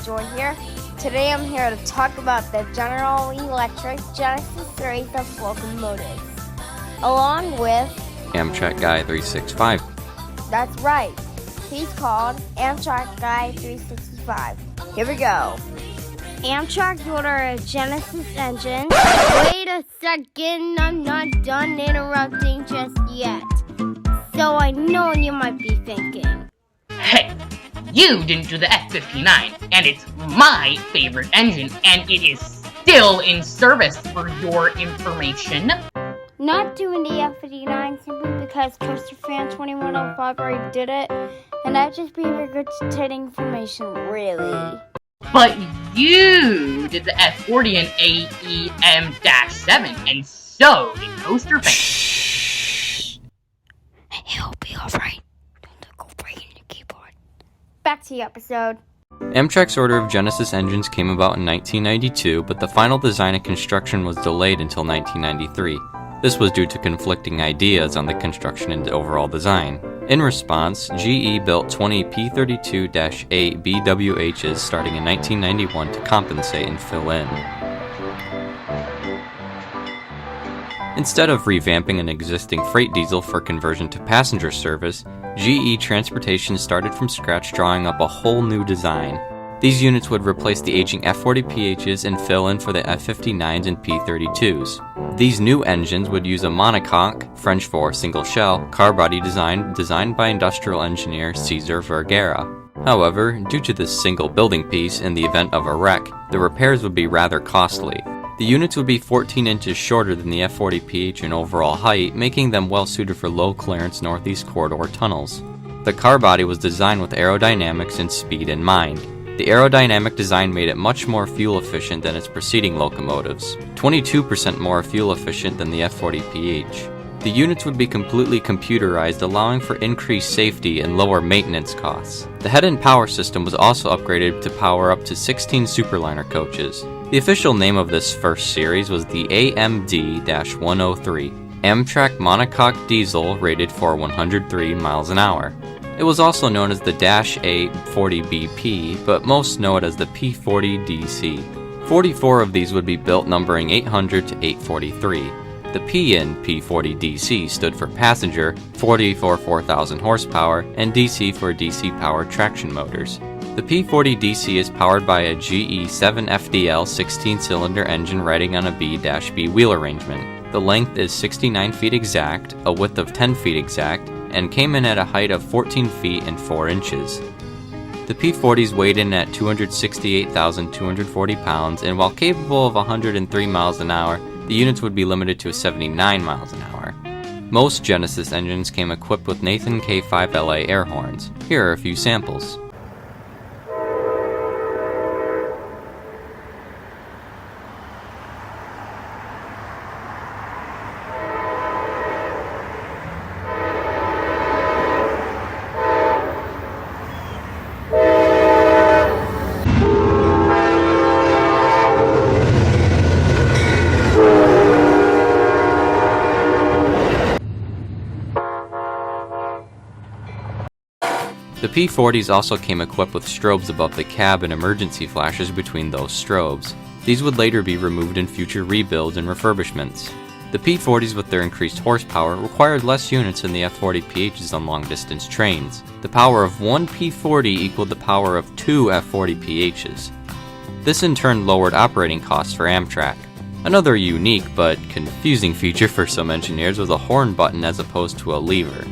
Jordan here. Today I'm here to talk about the General Electric Genesis race of locomotives, along with Amtrak Guy 365. That's right. He's called Amtrak Guy 365. Here we go. Amtrak ordered a Genesis engine. Wait a second, I'm not done interrupting just yet. So I know you might be thinking, hey, you didn't do the F-59, and it's my favorite engine, and it is still in service for your information. not doing the F-59 simply because Coaster Fan 2105 already did it, and that just be regurgitating information, really. But you did the F-40 and AEM-7, and so did Coaster Fan. Shh. He'll be alright. Don't go breaking the keyboard. Back to the episode. Amtrak's order of Genesis engines came about in 1992, but the final design and construction was delayed until 1993. This was due to conflicting ideas on the construction and overall design. In response, GE built 20 P-32-A BWHs starting in 1991 to compensate and fill in. Instead of revamping an existing freight diesel for conversion to passenger service, GE Transportation started from scratch, drawing up a whole new design. These units would replace the aging F-40PHs and fill in for the F-59s and P-32s. These new engines would use a monocoque, French for single shell, car body design designed by industrial engineer Cesar Vergara. However, due to this single building piece in the event of a wreck, the repairs would be rather costly. The units would be 14 inches shorter than the F-40PH in overall height, making them well suited for low-clearance Northeast Corridor tunnels. The car body was designed with aerodynamics and speed in mind. The aerodynamic design made it much more fuel efficient than its preceding locomotives, 22% more fuel efficient than the F-40PH. The units would be completely computerized, allowing for increased safety and lower maintenance costs. The head-end power system was also upgraded to power up to 16 Superliner coaches. The official name of this first series was the AMD-103, Amtrak Monocoque Diesel rated for 103 miles an hour. It was also known as the -A40BP, but most know it as the P40DC. 44 of these would be built, numbering 800 to 843. The P in P40DC stood for passenger, 40 for 4,000 horsepower, and DC for DC-powered traction motors. The P40DC is powered by a GE 7FDL 16-cylinder engine riding on a B-B wheel arrangement. The length is 69 feet exact, a width of 10 feet exact, and came in at a height of 14 feet and 4 inches. The P40s weighed in at 268,240 pounds, and while capable of 103 miles an hour, the units would be limited to 79 miles an hour. Most Genesis engines came equipped with Nathan K5LA air horns. Here are a few samples. The P40s also came equipped with strobes above the cab and emergency flashes between those strobes. These would later be removed in future rebuilds and refurbishments. The P40s, with their increased horsepower, required less units than the F-40PHs on long-distance trains. The power of one P40 equaled the power of two F-40PHs. This in turn lowered operating costs for Amtrak. Another unique but confusing feature for some engineers was a horn button as opposed to a lever.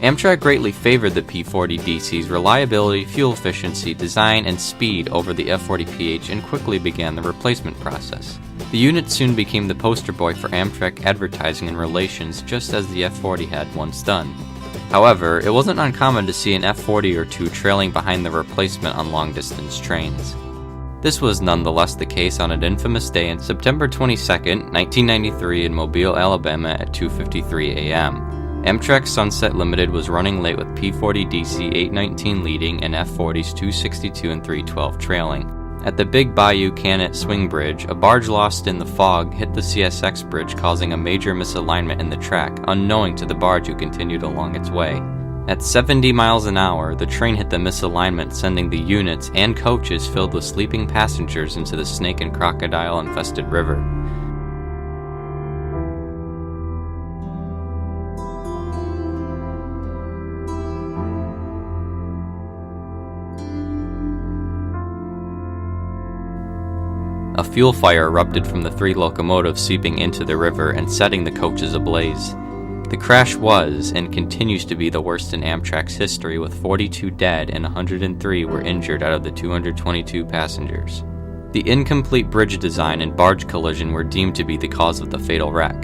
Amtrak greatly favored the P40DC's reliability, fuel efficiency, design, and speed over the F-40PH and quickly began the replacement process. The unit soon became the poster boy for Amtrak advertising and relations, just as the F-40 had once done. However, it wasn't uncommon to see an F-40 or two trailing behind the replacement on long-distance trains. This was nonetheless the case on an infamous day on September 22, 1993 in Mobile, Alabama at 2:53 a.m. Amtrak Sunset Limited was running late with P40DC 819 leading and F40s 262 and 312 trailing. At the Big Bayou Cannet Swing Bridge, a barge lost in the fog hit the CSX bridge, causing a major misalignment in the track, unknowing to the barge who continued along its way. At 70 miles an hour, the train hit the misalignment, sending the units and coaches filled with sleeping passengers into the snake and crocodile-infested river. A fuel fire erupted from the 3 locomotives seeping into the river and setting the coaches ablaze. The crash was, and continues to be, the worst in Amtrak's history, with 42 dead and 103 were injured out of the 222 passengers. The incomplete bridge design and barge collision were deemed to be the cause of the fatal wreck.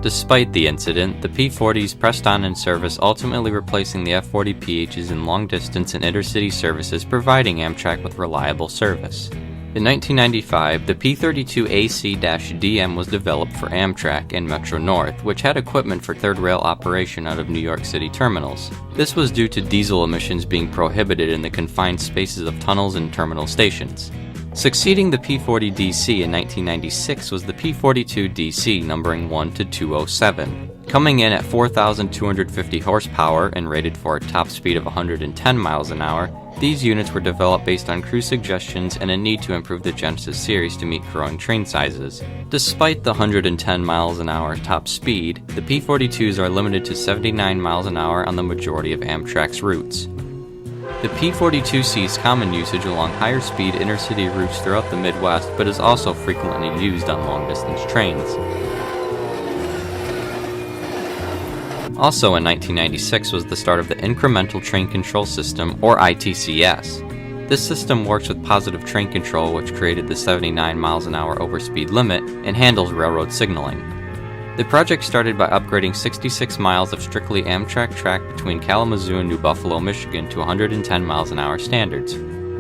Despite the incident, the P-40s pressed on in service, ultimately replacing the F-40PHs in long-distance and intercity services, providing Amtrak with reliable service. In 1995, the P-32AC-DM was developed for Amtrak and Metro-North, which had equipment for third rail operation out of New York City terminals. This was due to diesel emissions being prohibited in the confined spaces of tunnels and terminal stations. Succeeding the P-40DC in 1996 was the P-42DC numbering 1 to 207. Coming in at 4,250 horsepower and rated for a top speed of 110 miles an hour, these units were developed based on crew suggestions and a need to improve the Genesis series to meet growing train sizes. Despite the 110 miles an hour top speed, the P-42s are limited to 79 miles an hour on the majority of Amtrak's routes. The P-42 sees common usage along higher speed intercity routes throughout the Midwest, but is also frequently used on long-distance trains. Also in 1996 was the start of the Incremental Train Control System, or ITCS. This system works with positive train control, which created the 79 miles an hour overspeed limit and handles railroad signaling. The project started by upgrading 66 miles of strictly Amtrak track between Kalamazoo and New Buffalo, Michigan to 110 miles an hour standards.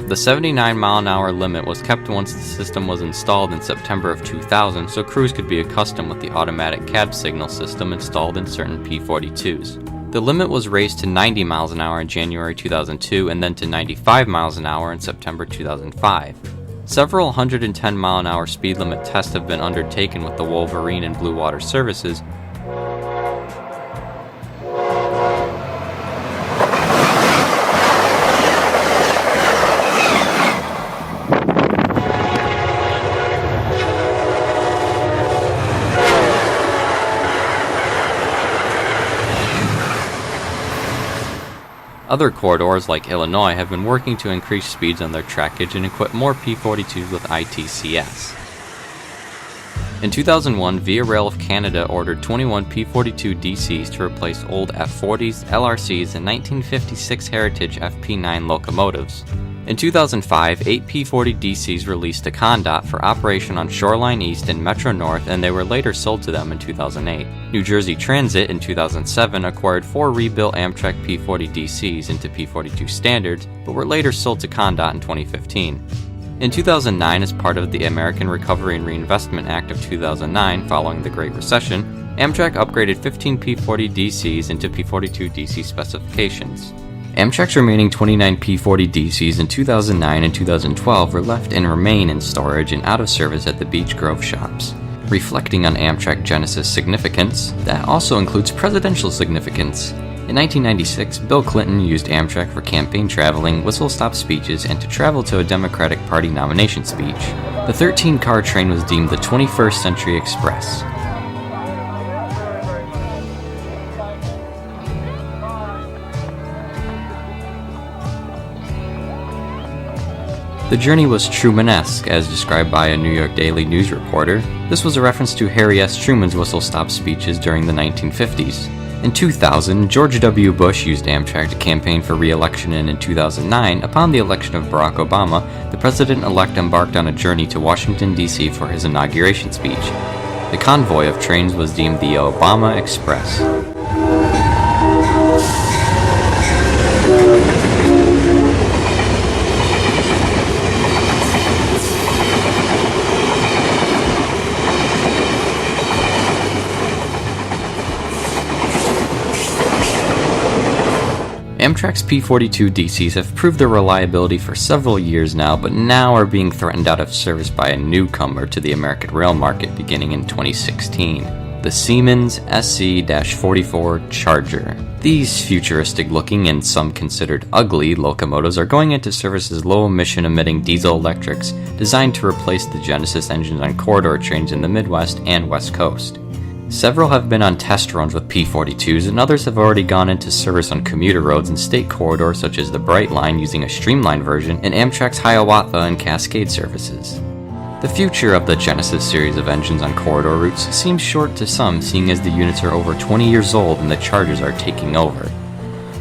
The 79 mile an hour limit was kept once the system was installed in September of 2000, so crews could be accustomed with the automatic cab signal system installed in certain P-42s. The limit was raised to 90 miles an hour in January 2002 and then to 95 miles an hour in September 2005. Several 110 mile an hour speed limit tests have been undertaken with the Wolverine and Blue Water services. Other corridors, like Illinois, have been working to increase speeds on their trackage and equip more P-42s with ITCS. In 2001, Via Rail of Canada ordered 21 P-42 DCs to replace old F-40s, LRCs, and 1956 Heritage FP9 locomotives. In 2005, 8 P-40 DCs released to ConDOT for operation on Shoreline East and Metro North, and they were later sold to them in 2008. New Jersey Transit in 2007 acquired 4 rebuilt Amtrak P-40 DCs into P-42 standards, but were later sold to ConDOT in 2015. In 2009, as part of the American Recovery and Reinvestment Act of 2009 following the Great Recession, Amtrak upgraded 15 P-40 DCs into P-42 DC specifications. Amtrak's remaining 29 P-40 DCs in 2009 and 2012 were left and remain in storage and out of service at the Beech Grove shops. Reflecting on Amtrak Genesis significance, that also includes presidential significance. In 1996, Bill Clinton used Amtrak for campaign traveling, whistle-stop speeches, and to travel to a Democratic Party nomination speech. The 13-car train was deemed the 21st Century Express. The journey was Trumanesque, as described by a New York Daily News reporter. This was a reference to Harry S. Truman's whistle-stop speeches during the 1950s. In 2000, George W. Bush used Amtrak to campaign for re-election, and in 2009, upon the election of Barack Obama, the president-elect embarked on a journey to Washington, D.C. for his inauguration speech. The convoy of trains was deemed the Obama Express. Amtrak's P-42 DCs have proved their reliability for several years now, but now are being threatened out of service by a newcomer to the American rail market beginning in 2016. The the Siemens SC-44 Charger. These futuristic-looking and some considered ugly locomotives are going into service as low-emission emitting diesel electrics designed to replace the Genesis engines on corridor trains in the Midwest and West Coast. Several have been on test runs with P-42s, and others have already gone into service on commuter roads and state corridors such as the Bright Line using a streamlined version and Amtrak's Hiawatha and Cascade services. The future of the Genesis series of engines on corridor routes seems short to some, seeing as the units are over 20 years old and the Chargers are taking over.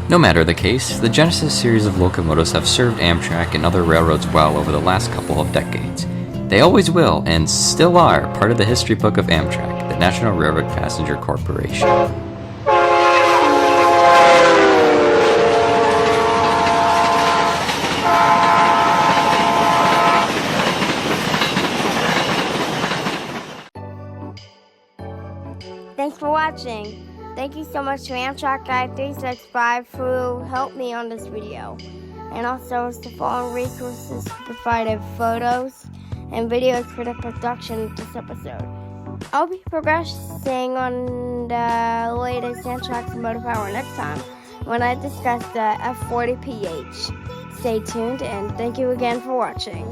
No matter the case, the Genesis series of locomotives have served Amtrak and other railroads well over the last couple of decades. They always will, and still are, part of the history book of Amtrak, the National Railroad Passenger Corporation. Thanks for watching. Thank you so much to Amtrak Guy 365 who helped me on this video. And also the following resources provided photos and videos for the production of this episode. I'll be progressing on the latest Amtrak's Motive Power next time when I discuss the F40PH. Stay tuned and thank you again for watching.